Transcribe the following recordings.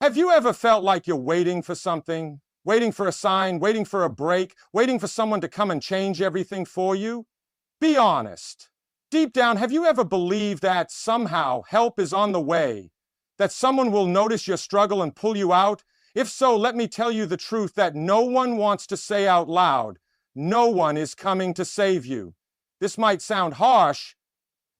Have you ever felt like you're waiting for something? Waiting for a sign, waiting for a break, waiting for someone to come and change everything for you? Be honest. Deep down, have you ever believed that somehow help is on the way? That someone will notice your struggle and pull you out? If so, let me tell you the truth that no one wants to say out loud. No one is coming to save you. This might sound harsh.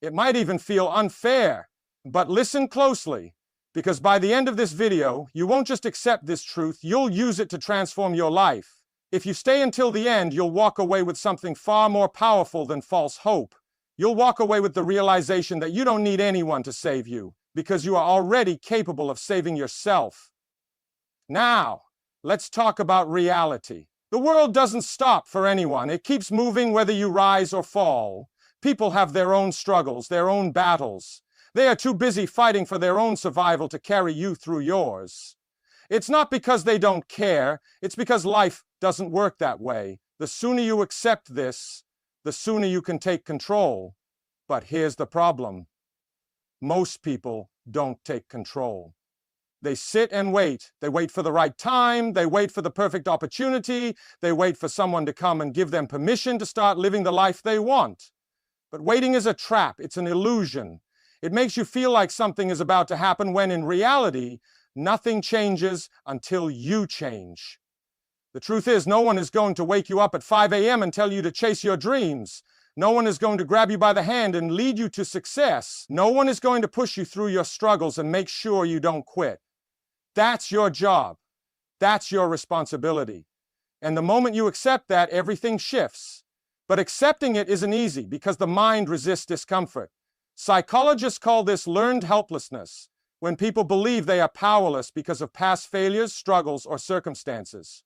It might even feel unfair. But listen closely, because by the end of this video, you won't just accept this truth, you'll use it to transform your life. If you stay until the end, you'll walk away with something far more powerful than false hope. You'll walk away with the realization that you don't need anyone to save you, because you are already capable of saving yourself. Now, let's talk about reality. The world doesn't stop for anyone. It keeps moving whether you rise or fall. People have their own struggles, their own battles. They are too busy fighting for their own survival to carry you through yours. It's not because they don't care, it's because life doesn't work that way. The sooner you accept this, the sooner you can take control. But here's the problem. Most people don't take control. They sit and wait. They wait for the right time. They wait for the perfect opportunity. They wait for someone to come and give them permission to start living the life they want. But waiting is a trap. It's an illusion. It makes you feel like something is about to happen when in reality, nothing changes until you change. The truth is, no one is going to wake you up at 5 a.m. and tell you to chase your dreams. No one is going to grab you by the hand and lead you to success. No one is going to push you through your struggles and make sure you don't quit. That's your job. That's your responsibility. And the moment you accept that, everything shifts. But accepting it isn't easy because the mind resists discomfort. Psychologists call this learned helplessness, when people believe they are powerless because of past failures, struggles, or circumstances.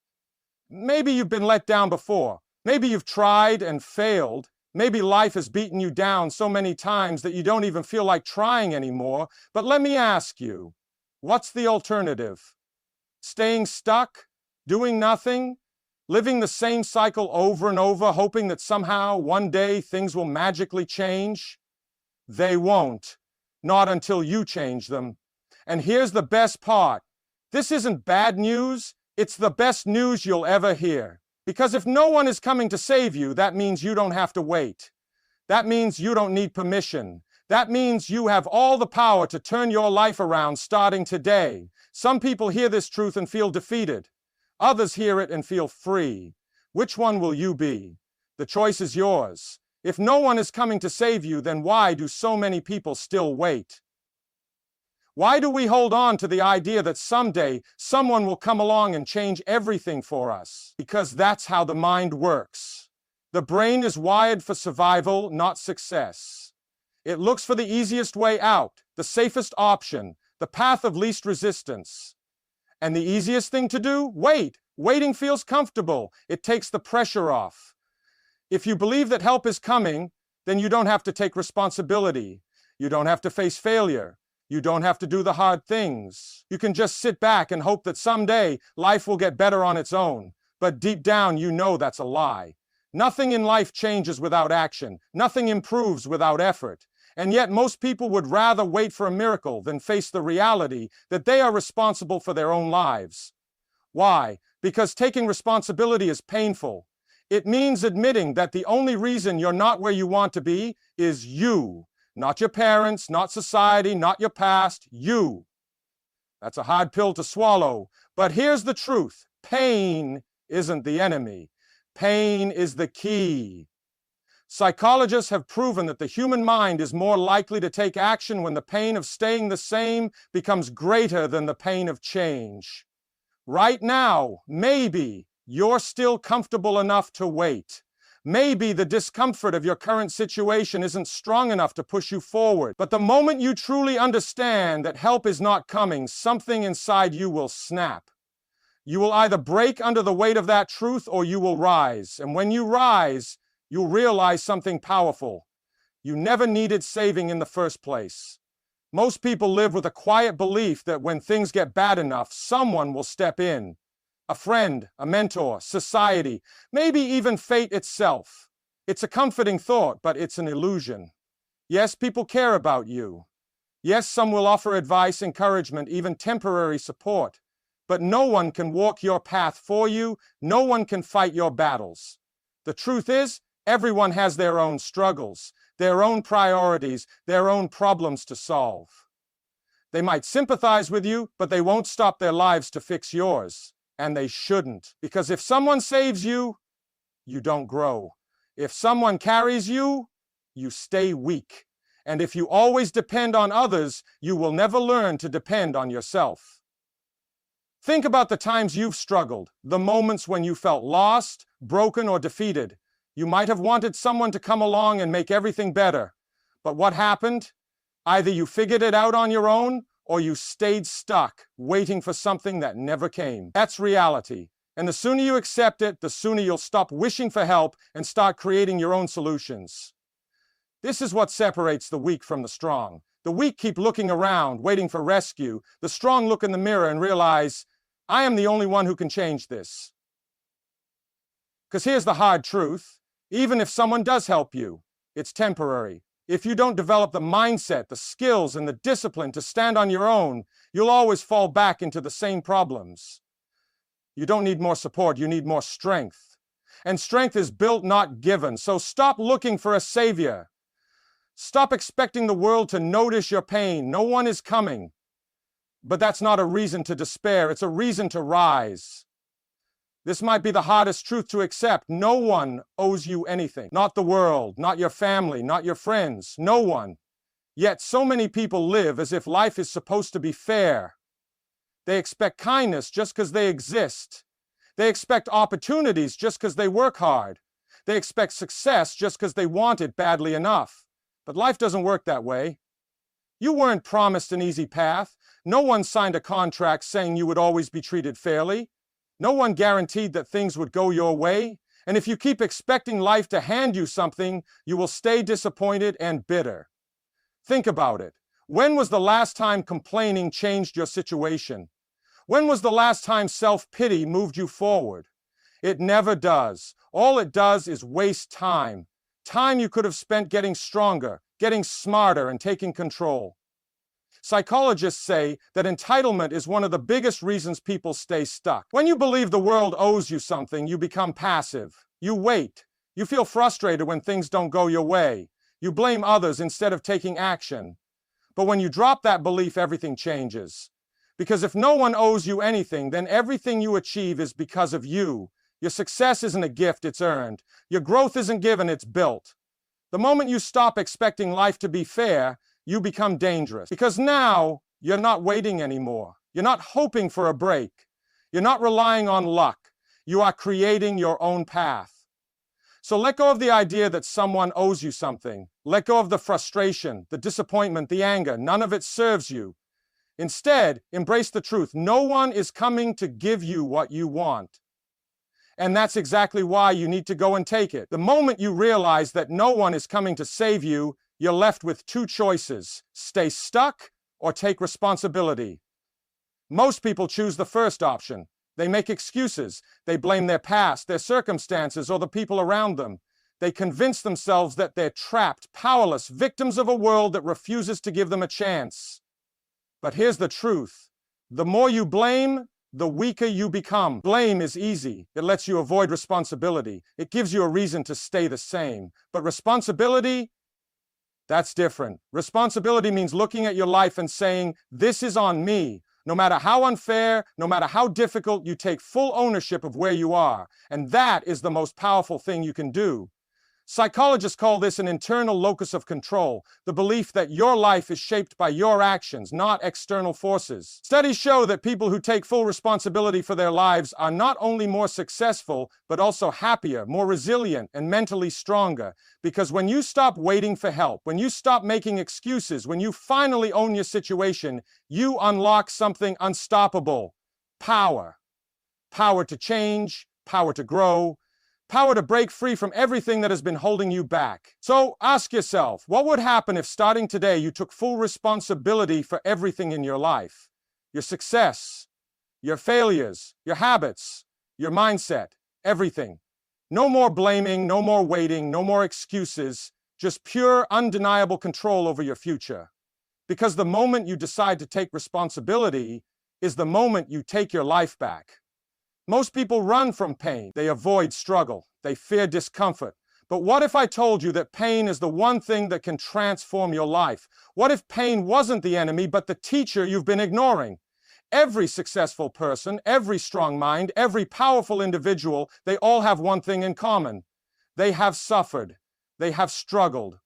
Maybe you've been let down before. Maybe you've tried and failed. Maybe life has beaten you down so many times that you don't even feel like trying anymore. But let me ask you, what's the alternative? Staying stuck? Doing nothing? Living the same cycle over and over, hoping that somehow, one day, things will magically change? They won't. Not until you change them. And here's the best part. This isn't bad news. It's the best news you'll ever hear. Because if no one is coming to save you, that means you don't have to wait. That means you don't need permission. That means you have all the power to turn your life around starting today. Some people hear this truth and feel defeated. Others hear it and feel free. Which one will you be? The choice is yours. If no one is coming to save you, then why do so many people still wait? Why do we hold on to the idea that someday someone will come along and change everything for us? Because that's how the mind works. The brain is wired for survival, not success. It looks for the easiest way out, the safest option, the path of least resistance. And the easiest thing to do? Wait. Waiting feels comfortable. It takes the pressure off. If you believe that help is coming, then you don't have to take responsibility. You don't have to face failure. You don't have to do the hard things. You can just sit back and hope that someday life will get better on its own. But deep down, you know that's a lie. Nothing in life changes without action. Nothing improves without effort. And yet most people would rather wait for a miracle than face the reality that they are responsible for their own lives. Why? Because taking responsibility is painful. It means admitting that the only reason you're not where you want to be is you. Not your parents, not society, not your past, you. That's a hard pill to swallow. But here's the truth. Pain isn't the enemy. Pain is the key. Psychologists have proven that the human mind is more likely to take action when the pain of staying the same becomes greater than the pain of change. Right now, maybe you're still comfortable enough to wait. Maybe the discomfort of your current situation isn't strong enough to push you forward. But the moment you truly understand that help is not coming, something inside you will snap. You will either break under the weight of that truth or you will rise. And when you rise, you'll realize something powerful. You never needed saving in the first place. Most people live with a quiet belief that when things get bad enough, someone will step in. A friend, a mentor, society, maybe even fate itself. It's a comforting thought, but it's an illusion. Yes, people care about you. Yes, some will offer advice, encouragement, even temporary support. But no one can walk your path for you. No one can fight your battles. The truth is, everyone has their own struggles, their own priorities, their own problems to solve. They might sympathize with you, but they won't stop their lives to fix yours. And they shouldn't. Because if someone saves you, you don't grow. If someone carries you, you stay weak. And if you always depend on others, you will never learn to depend on yourself. Think about the times you've struggled, the moments when you felt lost, broken, or defeated. You might have wanted someone to come along and make everything better. But what happened? Either you figured it out on your own, or you stayed stuck, waiting for something that never came. That's reality. And the sooner you accept it, the sooner you'll stop wishing for help and start creating your own solutions. This is what separates the weak from the strong. The weak keep looking around, waiting for rescue. The strong look in the mirror and realize, I am the only one who can change this. Because here's the hard truth. Even if someone does help you, it's temporary. If you don't develop the mindset, the skills, and the discipline to stand on your own, you'll always fall back into the same problems. You don't need more support, you need more strength. And strength is built, not given. So stop looking for a savior. Stop expecting the world to notice your pain. No one is coming. But that's not a reason to despair. It's a reason to rise. This might be the hardest truth to accept. No one owes you anything. Not the world, not your family, not your friends. No one. Yet so many people live as if life is supposed to be fair. They expect kindness just because they exist. They expect opportunities just because they work hard. They expect success just because they want it badly enough. But life doesn't work that way. You weren't promised an easy path. No one signed a contract saying you would always be treated fairly. No one guaranteed that things would go your way. And if you keep expecting life to hand you something, you will stay disappointed and bitter. Think about it. When was the last time complaining changed your situation? When was the last time self-pity moved you forward? It never does. All it does is waste time. Time you could have spent getting stronger, getting smarter, and taking control. Psychologists say that entitlement is one of the biggest reasons people stay stuck. When you believe the world owes you something, you become passive. You wait. You feel frustrated when things don't go your way. You blame others instead of taking action. But when you drop that belief, everything changes. Because if no one owes you anything, then everything you achieve is because of you. Your success isn't a gift, it's earned. Your growth isn't given, it's built. The moment you stop expecting life to be fair, you become dangerous. Because now, you're not waiting anymore. You're not hoping for a break. You're not relying on luck. You are creating your own path. So let go of the idea that someone owes you something. Let go of the frustration, the disappointment, the anger. None of it serves you. Instead, embrace the truth. No one is coming to give you what you want. And that's exactly why you need to go and take it. The moment you realize that no one is coming to save you, you're left with two choices: stay stuck or take responsibility. Most people choose the first option. They make excuses. They blame their past, their circumstances, or the people around them. They convince themselves that they're trapped, powerless, victims of a world that refuses to give them a chance. But here's the truth. The more you blame, the weaker you become. Blame is easy. It lets you avoid responsibility. It gives you a reason to stay the same. But responsibility, that's different. Responsibility means looking at your life and saying, this is on me. No matter how unfair, no matter how difficult, you take full ownership of where you are. And that is the most powerful thing you can do. Psychologists call this an internal locus of control, the belief that your life is shaped by your actions, not external forces. Studies show that people who take full responsibility for their lives are not only more successful, but also happier, more resilient, and mentally stronger. Because when you stop waiting for help, when you stop making excuses, when you finally own your situation, you unlock something unstoppable: power. Power to change, power to grow, power to break free from everything that has been holding you back. So ask yourself, what would happen if starting today you took full responsibility for everything in your life? Your success, your failures, your habits, your mindset, everything. No more blaming, no more waiting, no more excuses, just pure, undeniable control over your future. Because the moment you decide to take responsibility is the moment you take your life back. Most people run from pain. They avoid struggle. They fear discomfort. But what if I told you that pain is the one thing that can transform your life? What if pain wasn't the enemy, but the teacher you've been ignoring? Every successful person, every strong mind, every powerful individual, they all have one thing in common. They have suffered. They have struggled.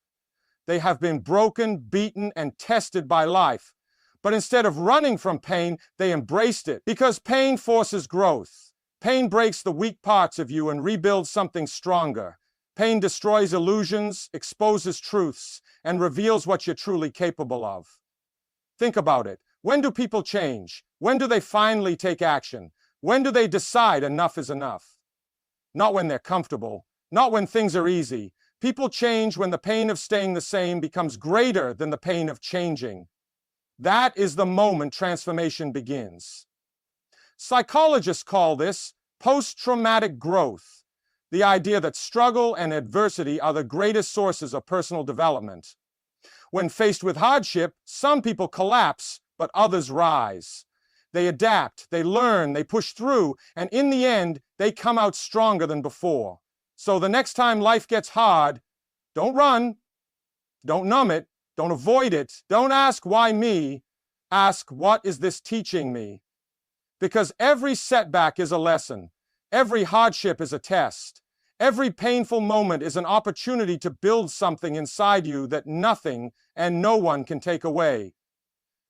They have been broken, beaten, and tested by life. But instead of running from pain, they embraced it. Because pain forces growth. Pain breaks the weak parts of you and rebuilds something stronger. Pain destroys illusions, exposes truths, and reveals what you're truly capable of. Think about it. When do people change? When do they finally take action? When do they decide enough is enough? Not when they're comfortable. Not when things are easy. People change when the pain of staying the same becomes greater than the pain of changing. That is the moment transformation begins. Psychologists call this post-traumatic growth, the idea that struggle and adversity are the greatest sources of personal development. When faced with hardship, some people collapse, but others rise. They adapt, they learn, they push through, and in the end, they come out stronger than before. So the next time life gets hard, don't run, don't numb it, don't avoid it, don't ask why me, ask what is this teaching me? Because every setback is a lesson, every hardship is a test, every painful moment is an opportunity to build something inside you that nothing and no one can take away.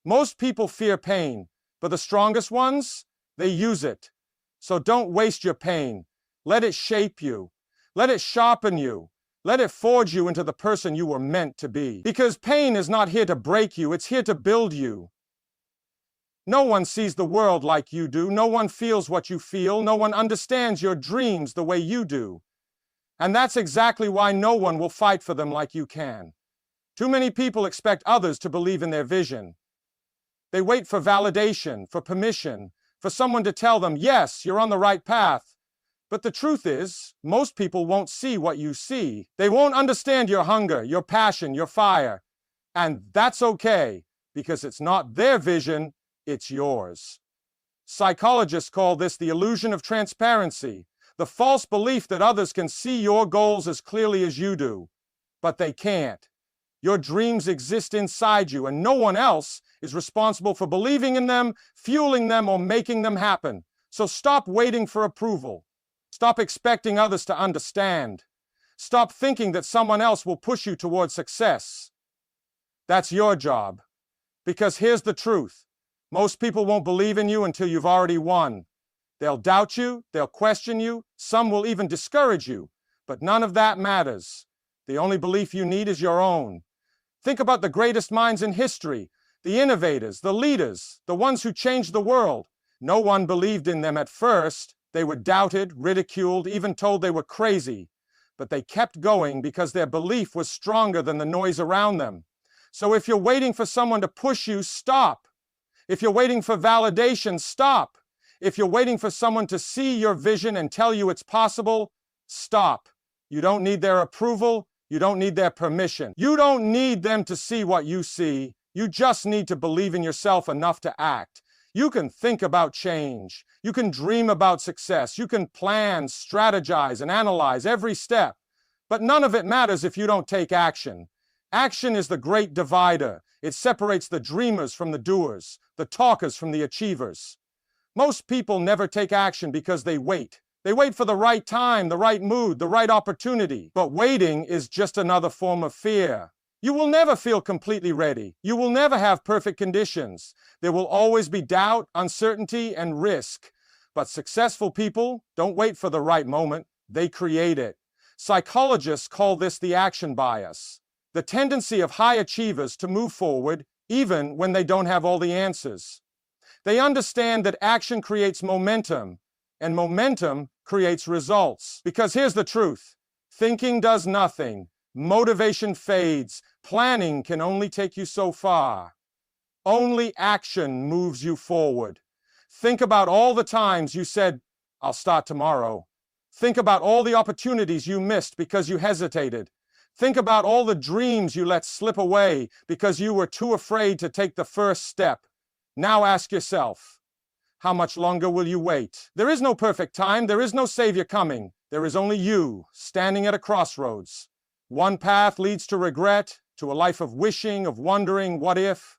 Most people fear pain, but the strongest ones, they use it. So don't waste your pain. Let it shape you. Let it sharpen you. Let it forge you into the person you were meant to be. Because pain is not here to break you, it's here to build you. No one sees the world like you do. No one feels what you feel. No one understands your dreams the way you do. And that's exactly why no one will fight for them like you can. Too many people expect others to believe in their vision. They wait for validation, for permission, for someone to tell them, yes, you're on the right path. But the truth is, most people won't see what you see. They won't understand your hunger, your passion, your fire. And that's okay, because it's not their vision, it's yours. Psychologists call this the illusion of transparency, the false belief that others can see your goals as clearly as you do. But they can't. Your dreams exist inside you, and no one else is responsible for believing in them, fueling them, or making them happen. So stop waiting for approval. Stop expecting others to understand. Stop thinking that someone else will push you towards success. That's your job. Because here's the truth. Most people won't believe in you until you've already won. They'll doubt you, they'll question you, some will even discourage you. But none of that matters. The only belief you need is your own. Think about the greatest minds in history, the innovators, the leaders, the ones who changed the world. No one believed in them at first. They were doubted, ridiculed, even told they were crazy. But they kept going because their belief was stronger than the noise around them. So if you're waiting for someone to push you, stop. If you're waiting for validation, stop. If you're waiting for someone to see your vision and tell you it's possible, stop. You don't need their approval. You don't need their permission. You don't need them to see what you see. You just need to believe in yourself enough to act. You can think about change. You can dream about success. You can plan, strategize, and analyze every step. But none of it matters if you don't take action. Action is the great divider. It separates the dreamers from the doers, the talkers from the achievers. Most people never take action because they wait. They wait for the right time, the right mood, the right opportunity. But waiting is just another form of fear. You will never feel completely ready. You will never have perfect conditions. There will always be doubt, uncertainty, and risk. But successful people don't wait for the right moment. They create it. Psychologists call this the action bias, the tendency of high achievers to move forward even when they don't have all the answers. They understand that action creates momentum, and momentum creates results. Because here's the truth. Thinking does nothing. Motivation fades. Planning can only take you so far. Only action moves you forward. Think about all the times you said, I'll start tomorrow. Think about all the opportunities you missed because you hesitated. Think about all the dreams you let slip away because you were too afraid to take the first step. Now ask yourself, how much longer will you wait? There is no perfect time. There is no savior coming. There is only you standing at a crossroads. One path leads to regret, to a life of wishing, of wondering, what if?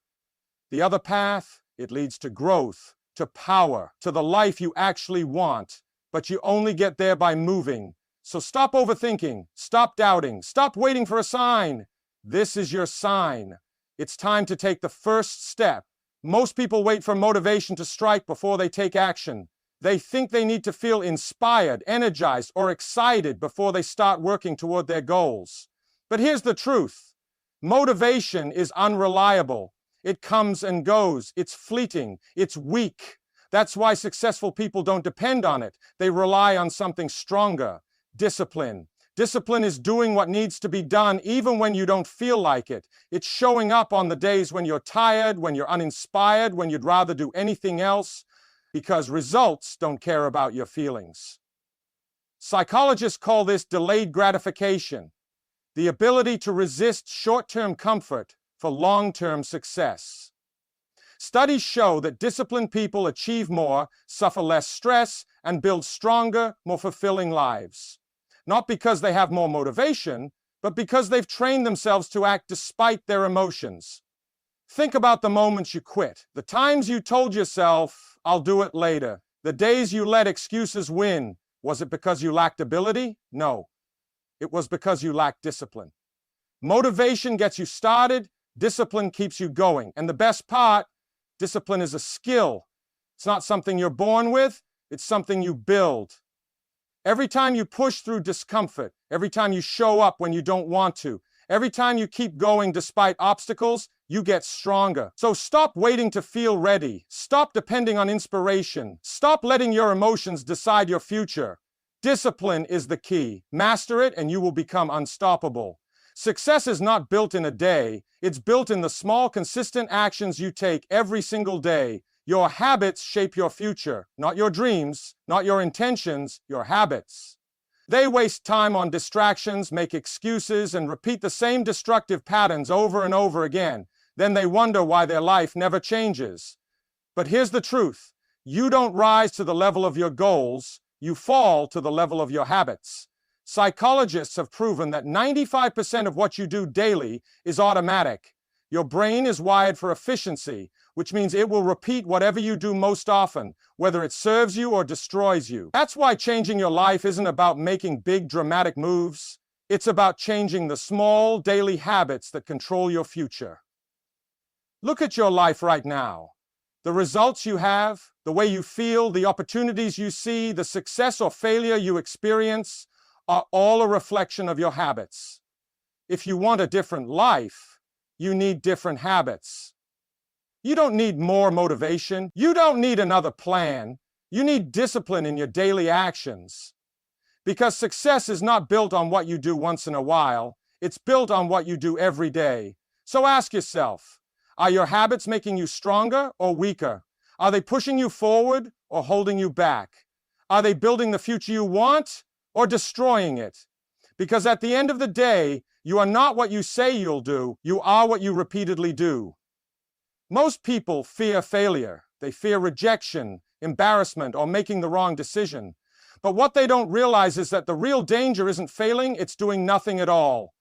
The other path, it leads to growth, to power, to the life you actually want. But you only get there by moving. So stop overthinking, stop doubting, stop waiting for a sign. This is your sign. It's time to take the first step. Most people wait for motivation to strike before they take action. They think they need to feel inspired, energized, or excited before they start working toward their goals. But here's the truth. Motivation is unreliable. It comes and goes. It's fleeting. It's weak. That's why successful people don't depend on it. They rely on something stronger. Discipline. Discipline is doing what needs to be done even when you don't feel like it. It's showing up on the days when you're tired, when you're uninspired, when you'd rather do anything else, because results don't care about your feelings. Psychologists call this delayed gratification, the ability to resist short-term comfort for long-term success. Studies show that disciplined people achieve more, suffer less stress, and build stronger, more fulfilling lives. Not because they have more motivation, but because they've trained themselves to act despite their emotions. Think about the moments you quit, the times you told yourself, I'll do it later, the days you let excuses win. Was it because you lacked ability? No. It was because you lacked discipline. Motivation gets you started, discipline keeps you going. And the best part, discipline is a skill. It's not something you're born with, it's something you build. Every time you push through discomfort, every time you show up when you don't want to, every time you keep going despite obstacles, you get stronger. So stop waiting to feel ready. Stop depending on inspiration. Stop letting your emotions decide your future. Discipline is the key. Master it and you will become unstoppable. Success is not built in a day. It's built in the small, consistent actions you take every single day. Your habits shape your future, not your dreams, not your intentions, your habits. They waste time on distractions, make excuses, and repeat the same destructive patterns over and over again. Then they wonder why their life never changes. But here's the truth. You don't rise to the level of your goals, you fall to the level of your habits. Psychologists have proven that 95% of what you do daily is automatic. Your brain is wired for efficiency, which means it will repeat whatever you do most often, whether it serves you or destroys you. That's why changing your life isn't about making big dramatic moves. It's about changing the small daily habits that control your future. Look at your life right now. The results you have, the way you feel, the opportunities you see, the success or failure you experience are all a reflection of your habits. If you want a different life, you need different habits. You don't need more motivation. You don't need another plan. You need discipline in your daily actions. Because success is not built on what you do once in a while. It's built on what you do every day. So ask yourself, are your habits making you stronger or weaker? Are they pushing you forward or holding you back? Are they building the future you want or destroying it? Because at the end of the day, you are not what you say you'll do, you are what you repeatedly do. Most people fear failure. They fear rejection, embarrassment, or making the wrong decision. But what they don't realize is that the real danger isn't failing, it's doing nothing at all.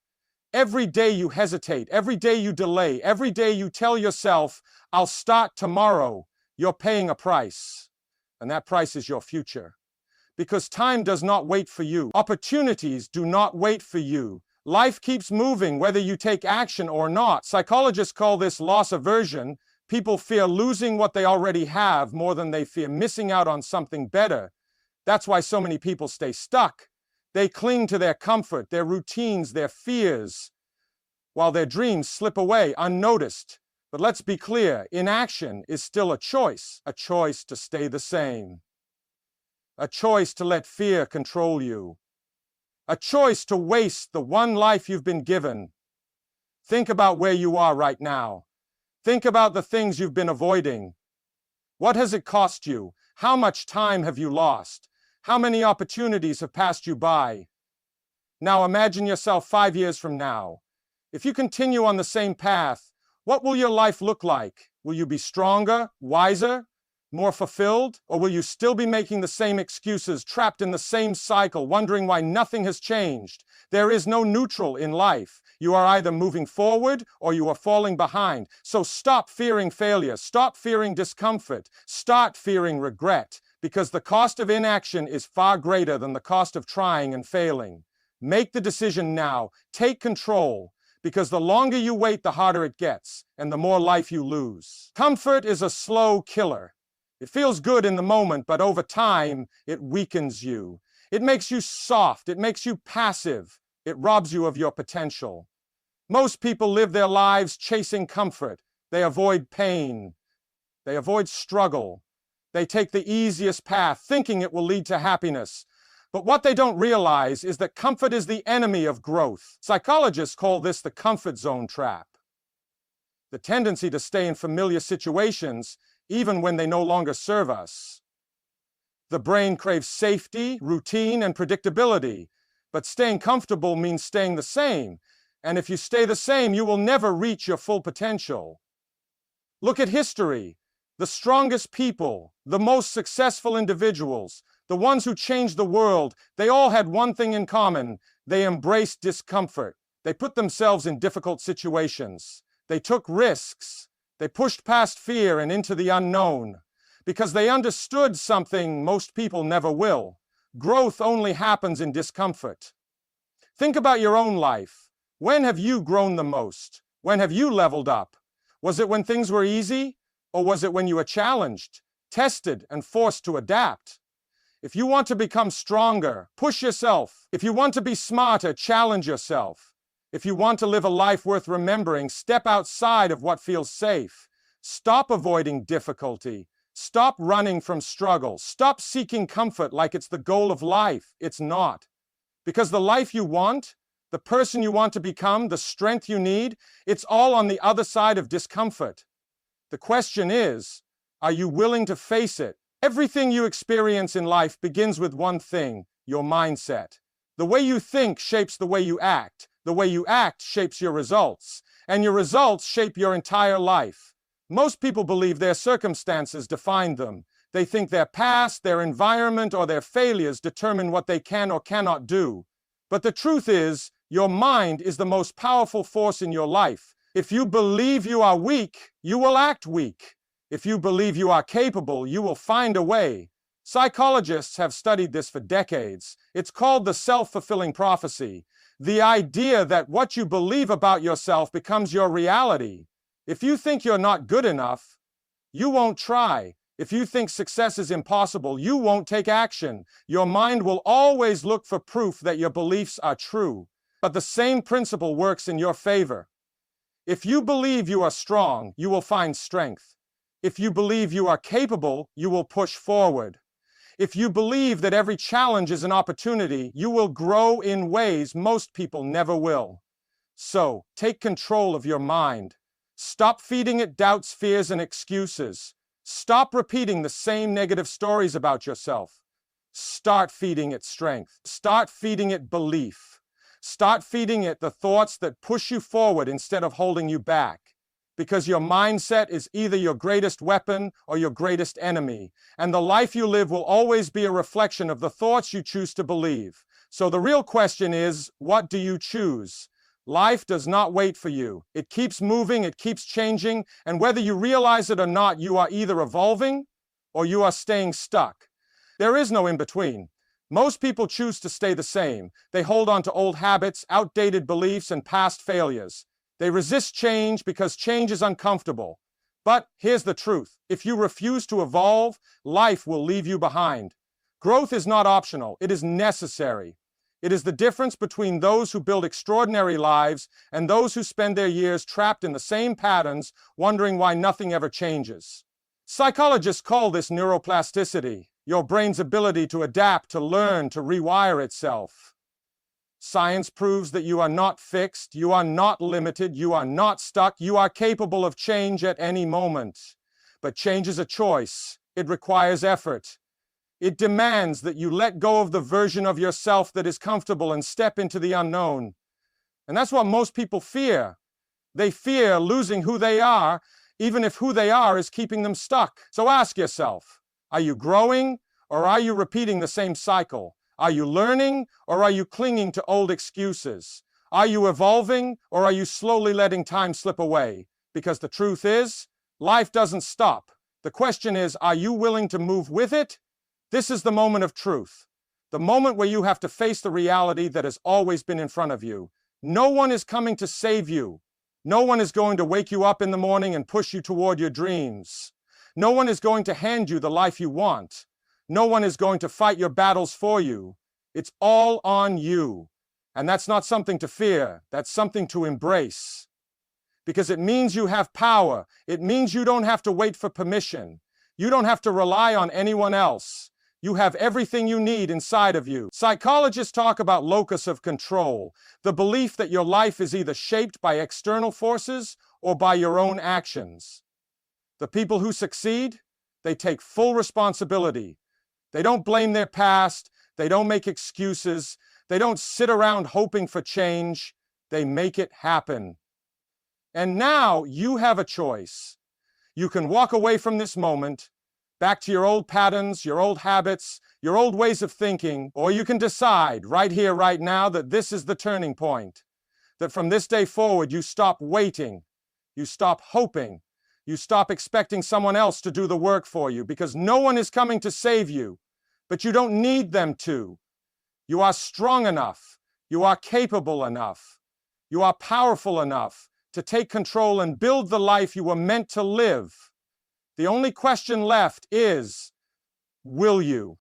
Every day you hesitate, every day you delay, every day you tell yourself, I'll start tomorrow, you're paying a price. And that price is your future. Because time does not wait for you. Opportunities do not wait for you. Life keeps moving whether you take action or not. Psychologists call this loss aversion. People fear losing what they already have more than they fear missing out on something better. That's why so many people stay stuck. They cling to their comfort, their routines, their fears, while their dreams slip away unnoticed. But let's be clear, inaction is still a choice to stay the same. A choice to let fear control you. A choice to waste the one life you've been given. Think about where you are right now. Think about the things you've been avoiding. What has it cost you? How much time have you lost? How many opportunities have passed you by? Now imagine yourself 5 years from now. If you continue on the same path, what will your life look like? Will you be stronger, wiser, more fulfilled? Or will you still be making the same excuses, trapped in the same cycle, wondering why nothing has changed? There is no neutral in life. You are either moving forward or you are falling behind. So stop fearing failure, stop fearing discomfort, start fearing regret, because the cost of inaction is far greater than the cost of trying and failing. Make the decision now. Take control, because the longer you wait, the harder it gets, and the more life you lose. Comfort is a slow killer. It feels good in the moment, but over time, it weakens you. It makes you soft. It makes you passive. It robs you of your potential. Most people live their lives chasing comfort. They avoid pain. They avoid struggle. They take the easiest path, thinking it will lead to happiness. But what they don't realize is that comfort is the enemy of growth. Psychologists call this the comfort zone trap. The tendency to stay in familiar situations, even when they no longer serve us. The brain craves safety, routine, and predictability. But staying comfortable means staying the same. And if you stay the same, you will never reach your full potential. Look at history. The strongest people, the most successful individuals, the ones who changed the world, they all had one thing in common. They embraced discomfort. They put themselves in difficult situations. They took risks. They pushed past fear and into the unknown, because they understood something most people never will. Growth only happens in discomfort. Think about your own life. When have you grown the most? When have you leveled up? Was it when things were easy? Or was it when you were challenged, tested, and forced to adapt? If you want to become stronger, push yourself. If you want to be smarter, challenge yourself. If you want to live a life worth remembering, step outside of what feels safe. Stop avoiding difficulty. Stop running from struggle. Stop seeking comfort like it's the goal of life. It's not. Because the life you want, the person you want to become, the strength you need, it's all on the other side of discomfort. The question is, are you willing to face it? Everything you experience in life begins with one thing: your mindset. The way you think shapes the way you act. The way you act shapes your results. And your results shape your entire life. Most people believe their circumstances define them. They think their past, their environment, or their failures determine what they can or cannot do. But the truth is, your mind is the most powerful force in your life. If you believe you are weak, you will act weak. If you believe you are capable, you will find a way. Psychologists have studied this for decades. It's called the self-fulfilling prophecy. The idea that what you believe about yourself becomes your reality. If you think you're not good enough, you won't try. If you think success is impossible, you won't take action. Your mind will always look for proof that your beliefs are true. But the same principle works in your favor. If you believe you are strong, you will find strength. If you believe you are capable, you will push forward. If you believe that every challenge is an opportunity, you will grow in ways most people never will. So, take control of your mind. Stop feeding it doubts, fears, and excuses. Stop repeating the same negative stories about yourself. Start feeding it strength. Start feeding it belief. Start feeding it the thoughts that push you forward instead of holding you back. Because your mindset is either your greatest weapon or your greatest enemy. And the life you live will always be a reflection of the thoughts you choose to believe. So the real question is, what do you choose? Life does not wait for you. It keeps moving, it keeps changing, and whether you realize it or not, you are either evolving or you are staying stuck. There is no in between. Most people choose to stay the same. They hold on to old habits, outdated beliefs, and past failures. They resist change because change is uncomfortable. But here's the truth. If you refuse to evolve, life will leave you behind. Growth is not optional. It is necessary. It is the difference between those who build extraordinary lives and those who spend their years trapped in the same patterns, wondering why nothing ever changes. Psychologists call this neuroplasticity, your brain's ability to adapt, to learn, to rewire itself. Science proves that you are not fixed, you are not limited, you are not stuck, you are capable of change at any moment. But change is a choice. It requires effort. It demands that you let go of the version of yourself that is comfortable and step into the unknown. And that's what most people fear. They fear losing who they are, even if who they are is keeping them stuck. So ask yourself, are you growing or are you repeating the same cycle? Are you learning or are you clinging to old excuses? Are you evolving or are you slowly letting time slip away? Because the truth is, life doesn't stop. The question is, are you willing to move with it? This is the moment of truth. The moment where you have to face the reality that has always been in front of you. No one is coming to save you. No one is going to wake you up in the morning and push you toward your dreams. No one is going to hand you the life you want. No one is going to fight your battles for you. It's all on you. And that's not something to fear. That's something to embrace. Because it means you have power. It means you don't have to wait for permission. You don't have to rely on anyone else. You have everything you need inside of you. Psychologists talk about locus of control, the belief that your life is either shaped by external forces or by your own actions. The people who succeed, they take full responsibility. They don't blame their past. They don't make excuses. They don't sit around hoping for change. They make it happen. And now you have a choice. You can walk away from this moment, back to your old patterns, your old habits, your old ways of thinking, or you can decide right here, right now, that this is the turning point. That from this day forward, you stop waiting, you stop hoping, you stop expecting someone else to do the work for you, because no one is coming to save you, but you don't need them to. You are strong enough, you are capable enough, you are powerful enough to take control and build the life you were meant to live. The only question left is, will you?